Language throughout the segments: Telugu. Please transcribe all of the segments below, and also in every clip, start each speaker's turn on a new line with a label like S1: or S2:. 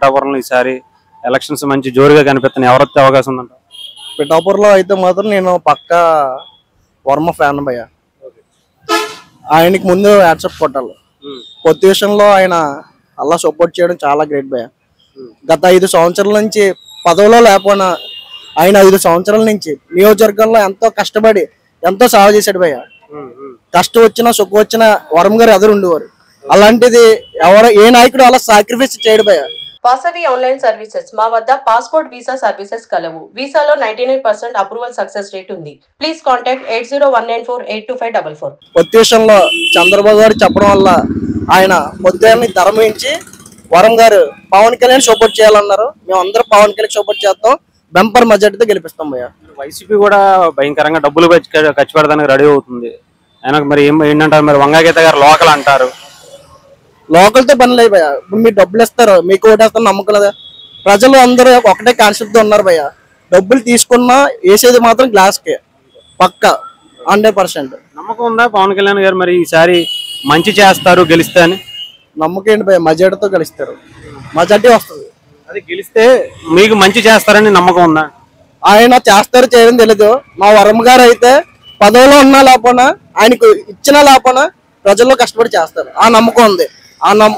S1: పిఠాపురంలో ఈసారి ఎలక్షన్స్ మంచి జోరుగా కనిపిస్తున్నాయి. ఎవరు వచ్చే అవకాశం ఉందంట?
S2: పిఠాపురంలో అయితే మాత్రం నేను పక్కా వర్మ ఫ్యాన్ భయ్య. ఆయనకి ముందు యాక్సెప్ట్ కొట్టాలి. కొత్త విషయంలో ఆయన అలా సపోర్ట్ చేయడం చాలా గ్రేట్ భయ్య. గత 5 సంవత్సరాల నుంచి పదవిలో లేకపోయినా ఆయన 5 సంవత్సరాల నుంచి నియోజకవర్గంలో ఎంతో కష్టపడి ఎంతో సేవ చేశాడు భయ్య. కష్టం వచ్చినా సుఖం వచ్చినా వరం గారు ఎదురు ఉండేవారు. అలాంటిది ఏ నాయకుడు అలా సాక్రిఫైస్ చేయడు భయ్య.
S3: వాసవి ఆన్లైన్ సర్వీసెస్ మా వద్ద పాస్పోర్ట్ వీసా సర్వీసెస్ కలవు. వీసాలో 99% అప్రూవల్ సక్సెస్ రేట్ ఉంది. Please contact 8019482544.
S2: కొత్త విషయంలో చంద్రబాబు గారు చెప్పడం వల్ల ఆయన పొద్దున్ని ధర్మించి వరం గారు పవన్ కళ్యాణ్ సపోర్ట్ చేయాలన్నారు. మేము అందరం పవన్ కళ్యాణ్ సపోర్ట్ చేస్తాం. బెంపర్ మెజార్టీతో గెలిపిస్తాం భయ్య.
S1: వైసీపీ కూడా భయంకరంగా డబ్బులు ఖర్చు పెడతానికి రెడీ అవుతుంది. ఆయనకు మరి ఏంటంటారు? మరి వంగాగీత గారు లోకల్ అంటారు.
S2: లోకల్తో పని లేదు భయ్య. ఇప్పుడు మీరు డబ్బులు ఇస్తారు, మీకు ఓటేస్తారు నమ్మకం లేదా? ప్రజలు అందరూ ఒకటే కాన్సెప్ట్ ఉన్నారు భయ్య. డబ్బులు తీసుకున్నా వేసేది మాత్రం గ్లాస్కే పక్క 100%.
S1: నమ్మకం ఉందా పవన్ కళ్యాణ్ గారు మరి ఈసారి మంచి చేస్తారు గెలిస్తే అని?
S2: నమ్మకం ఏంటి భయ్య? మెజార్టీతో గెలుస్తారు. మెజార్టీ వస్తుంది.
S1: అది గెలిస్తే మీకు మంచి చేస్తారని నమ్మకం ఉందా?
S2: ఆయన చేస్తారు చేయడం తెలీదు. మా వరం గారు అయితే పదవిలో ఉన్నా లేకపోయినా ఆయనకు ఇచ్చినా లేకపోయినా ప్రజల్లో కష్టపడి చేస్తారు. ఆ నమ్మకం ఉంది.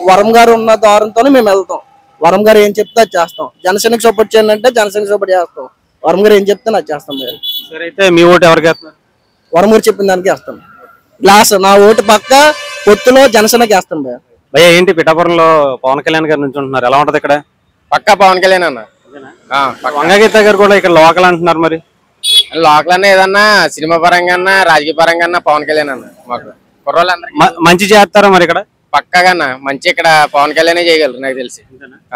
S2: వరం గారు ఉన్న ద్వారంతోనే మేము వెళ్తాం. వరం గారు ఏం చెప్తే అది చేస్తాం. జనసేనకి సపోర్ట్ చేయండి అంటే జనసేనకి సపోర్ట్ చేస్తాం. వరం గారు ఏం చెప్తే అది చేస్తాం.
S1: సరే, అయితే మీ ఓటు ఎవరికి వేస్తున్నారు?
S2: వరం గారు చెప్పిన దానికి వేస్తాం. గ్లాస్ నా ఓటు పక్క పొత్తులో జనసేనకి వేస్తాం భయ్య.
S1: భయ్య ఏంటి పిఠాపురంలో పవన్ కళ్యాణ్ గారు నుంచి ఉంటున్నారు, ఎలా ఉంటది ఇక్కడ?
S4: పక్కా పవన్ కళ్యాణ్ అన్న.
S1: వంగగీత గారు కూడా ఇక్కడ లోకల్ అంటున్నారు. మరి
S4: లోకల్ అన్న ఏదన్నా సినిమా పరంగా రాజకీయ పరంగా పవన్ కళ్యాణ్ అన్న. మాకు కుర్రోళ్ళందరూ
S1: మంచి చేస్తారా మరి ఇక్కడ?
S4: పక్కాగా మంచి ఇక్కడ పవన్ కళ్యాణ్ చేయగలరు నాకు తెలిసి.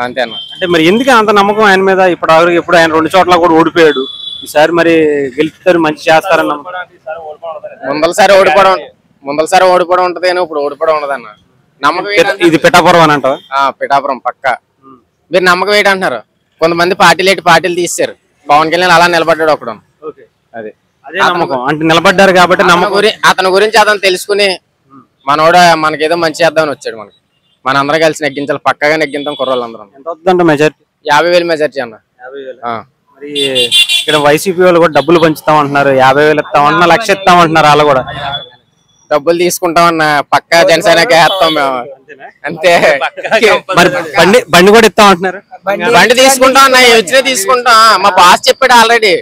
S4: అంతే అన్న.
S1: అంటే మరి ఎందుకు అంత నమ్మకం ఆయన మీద? ఇప్పుడు ఆయన 2 చోట్ల కూడా ఓడిపోయాడు. ఈసారి మరి గెలుస్తారు, మంచి చేస్తారన్న.
S4: ముందలసారి ఓడిపోవడం ఉంటది కానీ ఇప్పుడు ఓడిపోవడం ఉండదన్న. నమ్మకం
S1: ఇది పిఠాపురం అని అంటావా?
S4: పిఠాపురం పక్కా. మీరు నమ్మకం ఏంటంటున్నారు? కొంతమంది పార్టీలు తీశారు. పవన్ కళ్యాణ్ అలా నిలబడ్డాడు ఒకడు.
S1: అదే నమ్మకం అంటే నిలబడ్డారు కాబట్టి
S4: అతని గురించి అతను తెలుసుకుని మనోడు మనకేదో మంచి చేద్దామని వచ్చాడు. మన అందరం కలిసి నెగ్గించాలి. పక్కగా నెగ్గించాం కుర్రోళ్ళందరం.
S1: ఎంత వద్దంట మెజార్టీ?
S4: 50,000 మెజార్టీ అన్న.
S1: మరి ఇక్కడ వైసీపీ వాళ్ళు కూడా డబ్బులు పంచుతాం అంటున్నారు. 50,000 ఇస్తామంటున్నారు, 1,00,000 ఇస్తామంటున్నారు. వాళ్ళు కూడా
S4: డబ్బులు తీసుకుంటామన్న. పక్కా జనసేనకి వేస్తాం మేము. అంతే.
S1: మరి బండి కూడా ఇస్తాం అంటున్నారు.
S4: బండి తీసుకుంటాం అన్న. ఏ ఇచ్చినా తీసుకుంటాం. మా బాస్ చెప్పాడు ఆల్రెడీ.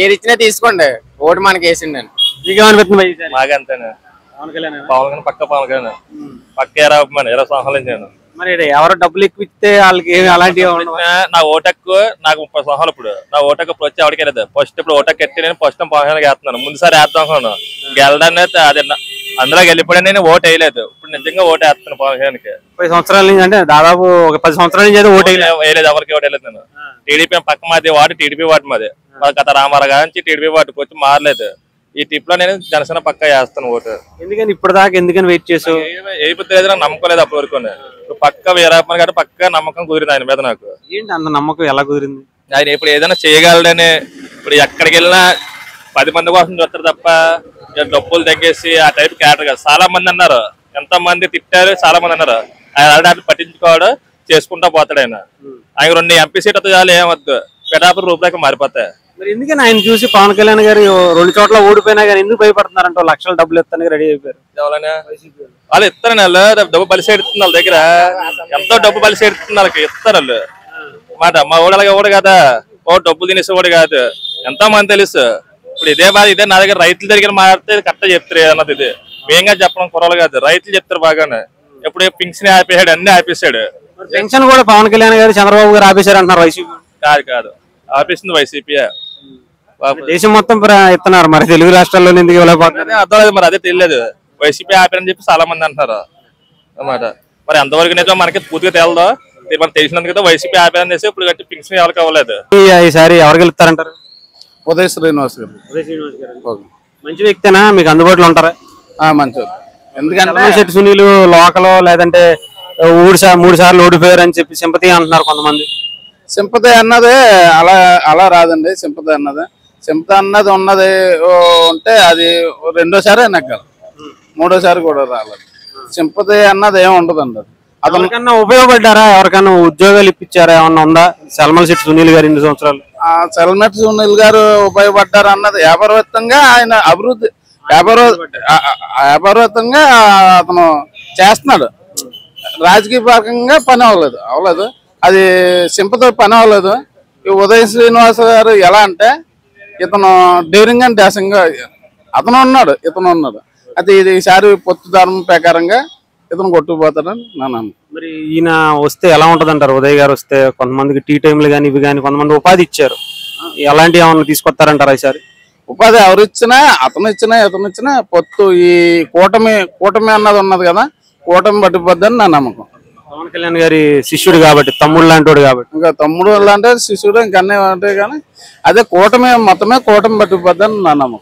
S4: ఏది ఇచ్చినా తీసుకోండి, ఓటు మనకి వేసిండి అని.
S1: మీకేమనిపిస్తుంది?
S5: మాకంతేనా? పవన్ కళ్యాణ్ పక్క పవన్ కళ్యాణ్ పక్క 20 సంవత్సరాల నుంచి.
S1: మరి ఎవరు డబ్బులు ఎక్కువ ఇస్తే వాళ్ళకి అలాంటివి?
S5: నా ఓటక్కు నాకు 30 సంవత్సరాలు. ఇప్పుడు నా ఓటక్కు ఇప్పుడు వచ్చి ఎవరికి వెళ్ళదు. ఫస్ట్ ఇప్పుడు ఓటక్ ఎత్తి నేను ఫస్ట్ పవన్ కళ్యాణ్ వేస్తున్నాను. ముందుసారి వేద్దాం అనుకున్నాను. గెలడాన్ని అదే అందులో వెళ్ళిపోయి నేను ఓటు వేయలేదు. ఇప్పుడు నిజంగా ఓటు వేస్తున్నాను పవన్ కళ్యాణ్కి.
S1: 10 సంవత్సరాల నుంచి అంటే దాదాపు ఒక 10 సంవత్సరాల నుంచి అయితే ఓటు
S5: వేయలేదు. ఎవరికి ఓటు వేయలేదు నేను. టీడీపీ పక్క మాది వాడు టీడీపీ వాటి మాది. గత రామారావు గారి నుంచి టీడీపీ వాటికి వచ్చి మారలేదు. ఈ టిప్ లో నేను జనసేన పక్క వేస్తాను ఓటు.
S1: ఎందుకని ఇప్పుడు దాకా ఎందుకని వెయిట్ చేసావు?
S5: అయిపోతే నాకు నమ్మకం లేదు అప్పటి వరకు. పక్క వీరప్పన్ గారు పక్క నమ్మకం కుదిరింది ఆయన మీద. నాకు
S1: ఏంటి అంత నమ్మకం ఎలా కుదిరింది?
S5: ఆయన ఇప్పుడు ఏదైనా చేయగలడని. ఇప్పుడు ఎక్కడికి వెళ్ళినా 10 మంది కోసం చూస్తారు తప్ప డబ్బులు తగ్గేసి ఆ టైప్ క్యారెక్టర్ కాదు. చాలా మంది అన్నారు, ఎంత మంది తిట్టారు, చాలా మంది అన్నారు. ఆయన ఆడ పట్టించుకోవడం చేసుకుంటా పోతాడు. ఆయన 2 ఎంపీ సీట్ చాలు, ఏమొద్దు. పిఠాపురం రూపులోకి మారిపోతాయి.
S1: మరి ఎందుకని ఆయన చూసి పవన్ కళ్యాణ్ గారు 2 చోట్ల ఓడిపోయినా కానీ ఎందుకు భయపడుతున్నారంటే? 1,00,000 డబ్బులు ఇస్తానికి రెడీ అయిపోయారు.
S5: వాళ్ళు ఇస్తారు. వాళ్ళు డబ్బు బలిసి ఎడుతుంది. వాళ్ళ దగ్గర ఎంతో డబ్బు బలిసి ఎడుతుంది. వాళ్ళకి ఇస్తారు వాళ్ళు మాట. మా ఊళ్ళ కూడా కదా, డబ్బులు తినేసేవాడు కాదు. ఎంతో మంది తెలుసు. ఇప్పుడు ఇదే బాధ. ఇదే నా దగ్గర రైతుల దగ్గర మారితే కరెక్ట్ చెప్తారు అన్నది. ఇది మేంగా చెప్పడం కుర్రలు కాదు, రైతులు చెప్తారు బాగానే. ఎప్పుడు పింఛన్ ఆపేసాడు, అన్ని ఆపేసాడు.
S1: పెన్షన్ కూడా పవన్ కళ్యాణ్ గారు చంద్రబాబు గారు ఆపేశారు అంటున్నారు. వైసీపీ
S5: కాదు ఆపేసింది వైసీపీ.
S1: దేశం మొత్తం ఇస్తున్నారు. మరి తెలుగు రాష్ట్రాల్లో ఎందుకు ఇవ్వలేకపోతున్నారు?
S5: అర్థం లేదు. మరి అదే తెలియలేదు. వైసీపీ ఆపారని చెప్పి చాలా మంది అంటున్నారు అన్నమాట. మరి ఎంతవరకు నిజం మనకి పూర్తిగా తేలదో. మనకు తెలిసినందుకు వైసీపీ ఆపారని చేసి ఇప్పుడు గట్టి పింఛన్ ఎవరికి అవ్వలేదు.
S1: ఈసారి ఎవరు గెలుస్తారంటారు?
S6: ఉదయ్ శ్రీనివాస్ గారు.
S1: మంచి వ్యక్తినా? మీకు అందుబాటులో ఉంటారా?
S6: మంచి. ఎందుకంటే
S1: శెట్టి సునీల్ లోకల్ లేదంటే 3 సార్లు ఓడిపోయారు అని చెప్పి సింపతి అంటున్నారు కొంతమంది.
S6: సింపతి అన్నది అలా రాదండి. సింపతి అన్నది ఉన్నది ఉంటే అది 2వ సారి నెగ్గాలి, 3వ సారి కూడా రాలేదు. సింపతి అన్నది ఏమి ఉండదండి.
S1: ఎవరికన్నా ఉపయోగపడ్డారా? ఎవరికన్నా ఉద్యోగాలు ఇప్పించారా? ఏమన్నా ఉందా? సల్మాన్ శెట్టి సునీల్ గారు 2 సంవత్సరాలు
S6: సెల్మెట్ సునీల్ గారు ఉపయోగపడ్డారు అన్నది వ్యాపారవేత్తంగా ఆయన అభివృద్ధి వ్యాపారవేత్తంగా అతను చేస్తున్నాడు. రాజకీయ పరంగా పని అవ్వలేదు. అది సింపతో పని అవ్వలేదు. ఈ ఉదయ శ్రీనివాస్ గారు ఎలా అంటే ఇతను డేరింగ్ అండ్ డాషింగ్ గా ఇతను ఉన్నాడు. అది ఈసారి పొత్తు ధర్మం ప్రకారంగా ఇతను కొట్టుకుపోతాడని నా నమ్మకం.
S1: మరి ఈయన వస్తే ఎలా ఉంటది అంటారు? ఉదయ్ గారు వస్తే కొంతమందికి టీ టైంలు కానీ ఇవి కానీ కొంతమంది ఉపాధి ఇచ్చారు. ఎలాంటివి ఏమన్నా తీసుకొస్తారంటారా ఈసారి?
S6: ఉపాధి ఎవరు ఇచ్చినా ఇతను ఇచ్చినా పొత్తు ఈ కూటమి అన్నది ఉన్నది కదా, కూటమి పట్టుకుపోద్దని నా నమ్మకం.
S1: పవన్ కళ్యాణ్ గారి శిష్యుడు కాబట్టి, తమ్ముడు లాంటి కాబట్టి,
S6: ఇంకా తమ్ముడు లాంటి శిశువుడు ఇంకన్నీ ఉంటాయి కానీ అదే కూటమి మొత్తమే కూటమి పట్టుకుపోద్దని నా నమ్మకం.